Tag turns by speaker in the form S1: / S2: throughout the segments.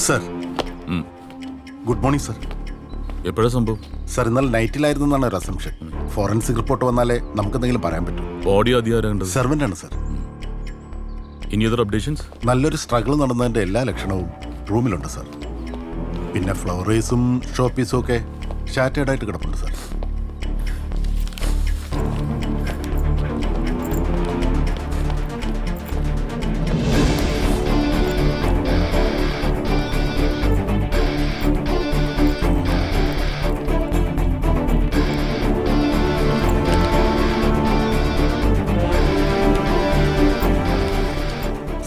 S1: Sir good morning sir.
S2: എപ്പോഴാ സംഭവം?
S1: Sir ഇന്നലെ നൈറ്റിലായിരുന്നു എന്നാണ് ഒരു അസംഷൻ. ഫോറൻസിക് റിപ്പോർട്ട് വന്നാലേ നമുക്ക് എന്തെങ്കിലും പറയാൻ പറ്റും.
S2: ബോഡി അധികാരം
S1: സെർവൻ്റ് ആണ് സർ.
S2: ഇനി അതർ അപ്ഡേഷൻസ്?
S1: നല്ലൊരു സ്ട്രഗിൾ നടന്നതിൻ്റെ എല്ലാ ലക്ഷണവും റൂമിലുണ്ട് സർ. പിന്നെ ഫ്ലവറേസും ഷോപ്പീസും ഒക്കെ ഷാറ്റേഡായിട്ട് കിടപ്പുണ്ട് സർ.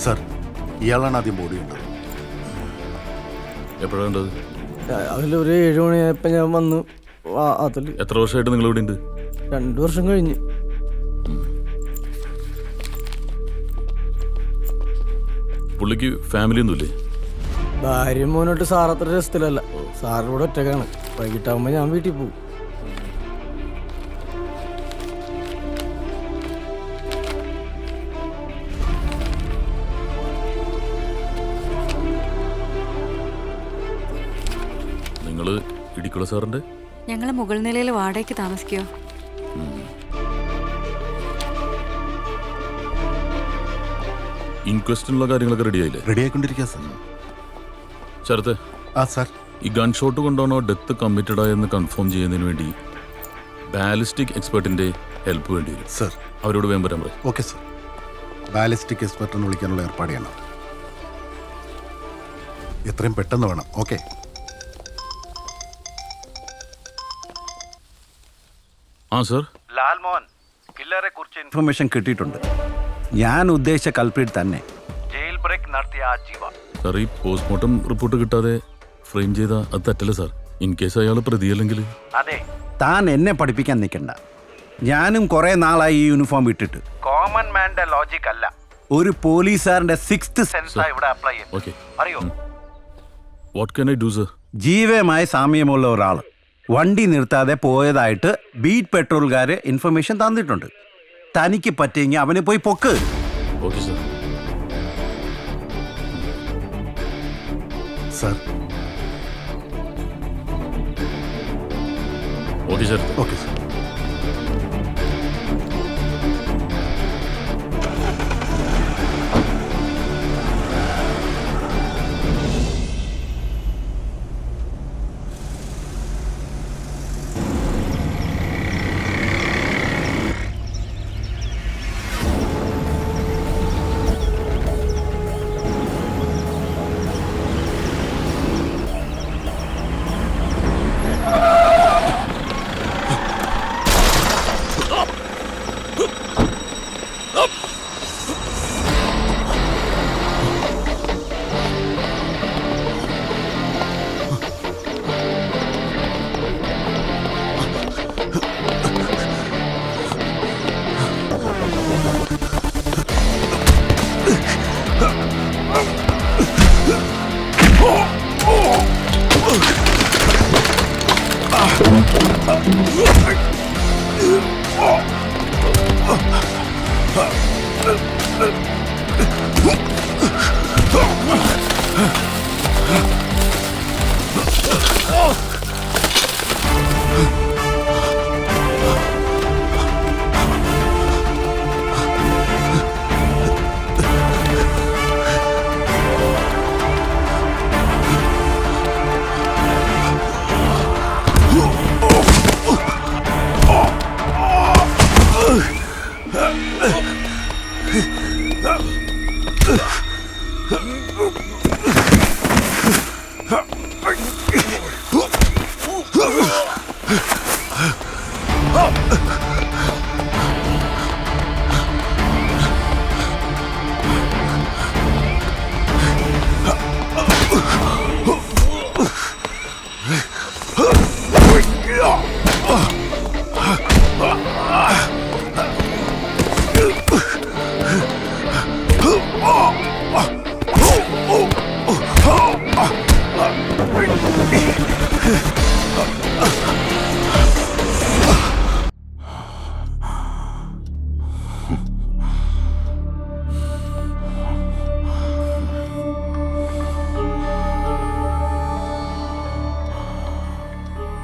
S1: സർ ഇയാളാണ് ആദ്യം ബോഡി ഉണ്ടത്.
S2: എപ്പോഴാണ് കണ്ടത്?
S3: അതിലൊരു 7 മണിയായപ്പോൾ ഞാൻ വന്നു. അതിൽ
S2: എത്ര വർഷമായിട്ട് നിങ്ങൾ ഇവിടെ ഉണ്ട്?
S3: 2 വർഷം കഴിഞ്ഞ്.
S2: പുള്ളിക്ക് ഫാമിലി ഒന്നുമില്ലേ?
S3: ഭാര്യയും മോനോട്ട് സാർ അത്ര രസത്തിലല്ല. സാറിവിടെ ഒറ്റക്കാണ്. വൈകിട്ടാകുമ്പോൾ ഞാൻ വീട്ടിൽ പോകും.
S2: നിങ്ങൾ ഇടിക്കുള്ള സാറിൻ്റെ?
S4: ഞങ്ങൾ മുകൾ നിലയിൽ വാടകയ്ക്ക് താമസിക്കോ?
S2: ഇൻക്വസ്റ്റിനുള്ള കാര്യങ്ങളൊക്കെ റെഡി ആയില്ലേ?
S1: റെഡി ആയിക്കൊണ്ടിരിക്കുക സർ.
S2: ശരത്തെ,
S1: ആ സർ.
S2: ഈ ഗൺ ഷോട്ട് കൊണ്ടാണോ ഡെത്ത് കമ്മിറ്റഡ് ആയെന്ന് കൺഫേം ചെയ്യുന്നതിന് വേണ്ടി ബാലിസ്റ്റിക് എക്സ്പെർട്ടിന്റെ ഹെൽപ്പ് വേണ്ടി വരും
S1: സർ.
S2: അവരോട് വേഗം വരാൻ പറയും.
S1: Okay sir. ബാലിസ്റ്റിക് എക്സ്പെർട്ടിനെ വിളിക്കാനുള്ള ഏർപ്പാട് ചെയ്യണം. എത്രയും പെട്ടെന്ന് വേണം. ഓക്കെ.
S2: ആ സർ.
S5: ലാൽമോഹൻ, കില്ലറെ കുറിച്ച് ഇൻഫർമേഷൻ കിട്ടിയിട്ടുണ്ട്. ഞാൻ ഉദ്ദേശിച്ച കൾപ്രിറ്റ് തന്നെ. ജയിൽ ബ്രേക്ക് നടത്തിയ ആ ജീവ.
S2: സാർ, ഈ പോസ്റ്റ്മോർട്ടം റിപ്പോർട്ട് കിട്ടാതെ ഫ്രെയിം ചെയ്ത അത് തെറ്റല്ലേ സാർ? ഇൻ കേസ് അയാൾ പ്രതിയല്ലെങ്കിൽ?
S5: അതെ, താൻ എന്നെ പഠിപ്പിക്കാൻ നിൽക്കണ്ട. ഞാനും കുറെ നാളായി ഈ യൂണിഫോം ഇട്ടിട്ട്. കോമൺ മാന്റെ ലോജിക് അല്ല, ഒരു പോലീസുകാരന്റെ 6th സെൻസാ ഇവിടെ അപ്ലൈ ചെയ്യുന്നത്.
S2: ഓക്കെ.
S5: അറിയോ?
S2: What can I do sir?
S5: ജീവയുമായി സാമ്യമുള്ള ഒരാൾ വണ്ടി നിർത്താതെ പോയതായിട്ട് ബീറ്റ് പെട്രോളുകാർ ഇൻഫർമേഷൻ തന്നിട്ടുണ്ട്. തനിക്ക് പറ്റിയെങ്കിൽ അവന് പോയി പൊക്ക്.
S2: Okay sir.
S1: Sir.
S2: Okay sir.
S1: Okay sir.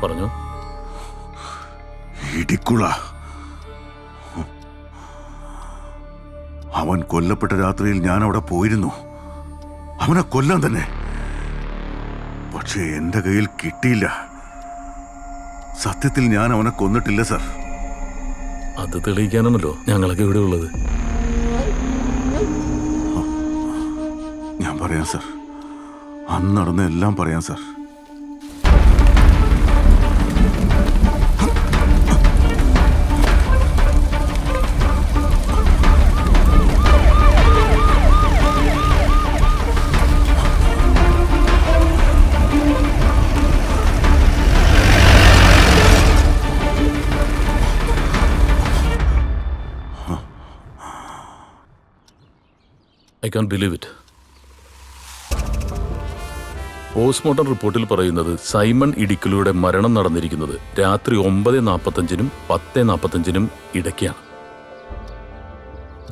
S2: പറഞ്ഞു.
S6: ഇടിക്കുള. അവൻ കൊല്ലപ്പെട്ട രാത്രിയിൽ ഞാൻ അവിടെ പോയിരുന്നു. അവനെ കൊല്ലാൻ തന്നെ. പക്ഷേ എന്റെ കയ്യിൽ കിട്ടിയില്ല. സത്യത്തിൽ ഞാൻ അവനെ കൊന്നിട്ടില്ല സർ.
S2: അത് തെളിയിക്കാനാണല്ലോ ഞങ്ങളൊക്കെ ഇവിടെ ഉള്ളത്.
S6: ഞാൻ പറയാം സർ. അന്ന് നടന്ന എല്ലാം പറയാം sir.
S2: I can believe it. Postmortem റിപ്പോർട്ടിൽ പറയുന്നത് സൈമൺ ഇടിക്കലൂടെ മരണം നടന്നിരിക്കുന്നത് രാത്രി 9:45-നും 10:45-നും ഇടയ്ക്കാണ്.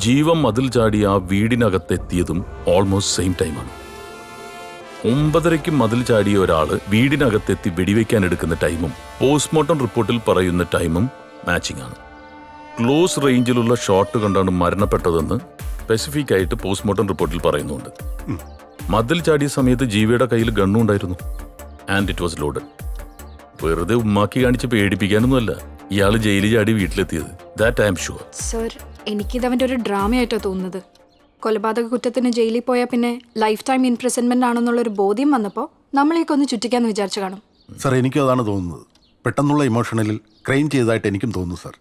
S2: ജീവൻ മതിൽ ചാടി ആ വീടിനകത്തെത്തിയതും ഓൾമോസ്റ്റ് സെയിം ടൈമാണ്. 9:30-ക്ക് മതിൽ ചാടിയ ഒരാള് വീടിനകത്തെത്തി വെടിവെക്കാൻ എടുക്കുന്ന ടൈമും പോസ്റ്റ്മോർട്ടം റിപ്പോർട്ടിൽ പറയുന്ന ടൈമും മാച്ചിങ് ആണ്. ക്ലോസ് റേഞ്ചിലുള്ള ഷോട്ട് കണ്ടാണ് മരണപ്പെട്ടതെന്ന് സ്പെസിഫിക് ആയിട്ട് പോസ്റ്റ്മോർട്ടം റിപ്പോർട്ടിൽ പറയുന്നുണ്ട്. മതിൽ ചാടിയ സമയത്ത് ജീവയുടെ കയ്യിൽ ഗണ്ണും ഉണ്ടായിരുന്നു. And it was loaded. വെറുതെ ഉമ്മാക്കി കാണിച്ച് പേടിപ്പിക്കാനൊന്നുമല്ല ഇയാൾ ജയിലിൽ ചാടി വീട്ടിലെത്തിയത്. That I am sure.
S7: Sir, എനിക്കിത് അവൻ്റെ ഒരു ഡ്രാമയായിട്ടാണ് തോന്നുന്നത്. കൊലപാതക കുറ്റത്തിന് ജയിലിൽ പോയാൽ പിന്നെ ലൈഫ് ടൈം ഇംപ്രിസൺമെന്റ് ആണെന്നുള്ളൊരു ബോധ്യം വന്നപ്പോൾ നമ്മളെയൊക്കെ ഒന്ന് ചുറ്റിക്കാന്ന് വിചാരിച്ചു കാണും.
S1: സാർ, എനിക്കും അതാണ് തോന്നുന്നത്. പെട്ടെന്നുള്ള ഇമോഷണലിൽ ക്രൈം ചെയ്തതായിട്ട് എനിക്കും തോന്നുന്നു സാർ.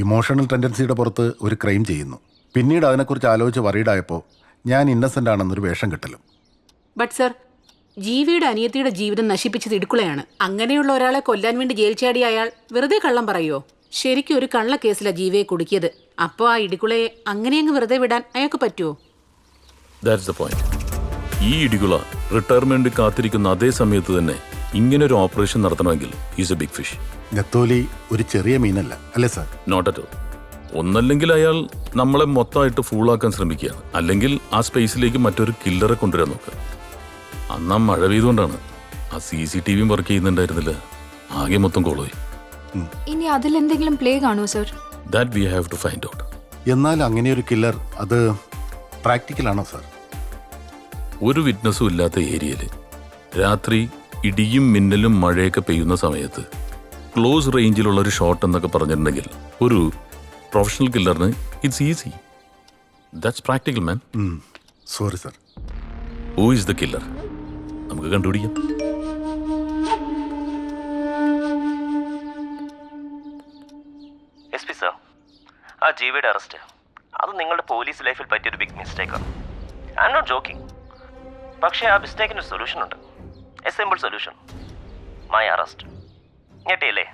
S1: ഇമോഷണൽ ടെൻഡൻസിയുടെ പുറത്ത് ഒരു ക്രൈം ചെയ്യുന്നു. പിന്നീട് അതിനെക്കുറിച്ച് ആലോചിച്ച് വറീഡായപ്പോൾ ഞാൻ ഇന്നസെൻ്റ് ആണെന്നൊരു വേഷം കിട്ടലും.
S8: ബട്ട് സർ, ജീവിയുടെ അനിയത്തിയുടെ ജീവിതം നശിപ്പിച്ചത് ഇടുക്കുളയാണ്. അങ്ങനെയുള്ള ഒരാളെ കൊല്ലാൻ വേണ്ടി ജയിൽ ചാടിയ അയാൾ വെറുതെ കള്ളം പറയുമോ? ശരിക്കും ഒരു കള്ള കേസിലാണ് ജീവിയെ കുടുക്കിയത്. അപ്പോൾ ആ ഇടുക്കുളയെ അങ്ങനെയങ്ങ് വെറുതെ വിടാൻ അയാൾക്ക് പറ്റുമോ?
S2: That's the point. ഈ ഇടികുള റിട്ടയർമെന്റ് കാത്തിരിക്കുന്ന അതേ സമയത്ത് തന്നെ ഇങ്ങനൊരു ഓപ്പറേഷൻ നടത്തണമെങ്കിൽ ഈസ് എ ബിഗ് ഫിഷ്.
S1: നെത്തോലി ഒരു ചെറിയ മീനല്ല അല്ലേ സാർ?
S2: Not at all. ഒന്നല്ലെങ്കിൽ അയാൾ നമ്മളെ മൊത്തമായിട്ട് ഫൂളാക്കാൻ ശ്രമിക്കുകയാണ്, അല്ലെങ്കിൽ ആ സ്പേസിലേക്ക് മറ്റൊരു കില്ലറെ കൊണ്ടുവരാൻ നോക്കുക. അന്ന് ആ മഴ പെയ്തുകൊണ്ടാണ് ആ CCTV വർക്ക് ചെയ്യുന്നുണ്ടായിരുന്നില്ല. ആകെ മൊത്തം കോളോയി.
S7: ഇനി അതിലെന്തെങ്കിലും പ്ലേ കാണുമോ sir?
S2: That we have to find out.
S1: എന്നാൽ അങ്ങനെയൊരു കില്ലർ അത് പ്രാക്ടിക്കലാണോ സാർ?
S2: ഒരു വിറ്റ്നസ്സും ഇല്ലാത്ത ഏരിയയിൽ രാത്രി ഇടിയും മിന്നലും മഴയൊക്കെ പെയ്യുന്ന സമയത്ത് ക്ലോസ് റേഞ്ചിലുള്ള ഒരു ഷോട്ട് എന്നൊക്കെ പറഞ്ഞിട്ടുണ്ടെങ്കിൽ ഒരു പ്രൊഫഷണൽ കില്ലറിന് it's easy. That's practical man.
S1: Sorry sir.
S2: Who is the killer? നമുക്ക് കണ്ടുപിടിക്കാം.
S9: SP സർ, ആ ജീവിയുടെ അറസ്റ്റ് അത് നിങ്ങളുടെ പോലീസ് ലൈഫിൽ പറ്റിയൊരു ബിഗ് മിസ്റ്റേക്കാണ്. I am not joking. പക്ഷേ ആ മിസ്റ്റേക്കിന് ഒരു സൊല്യൂഷൻ ഉണ്ട്. A simple solution. My arrest. ഞെട്ടിയല്ലേ?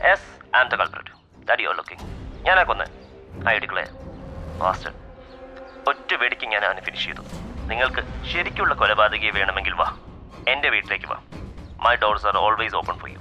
S9: Yes, I am the culprit that you are looking. ഞാനാ കൊന്നേ ആ ഇടിക്കുളയെ. ഫാസ്റ്റ് ഒറ്റ വെടിക്ക് ഞാൻ അവനെ ഫിനിഷ് ചെയ്തു. നിങ്ങൾക്ക് ശരിക്കുള്ള കൊലപാതകയെ വേണമെങ്കിൽ വാ, എൻ്റെ വീട്ടിലേക്ക് വാ. My doors are always open for you.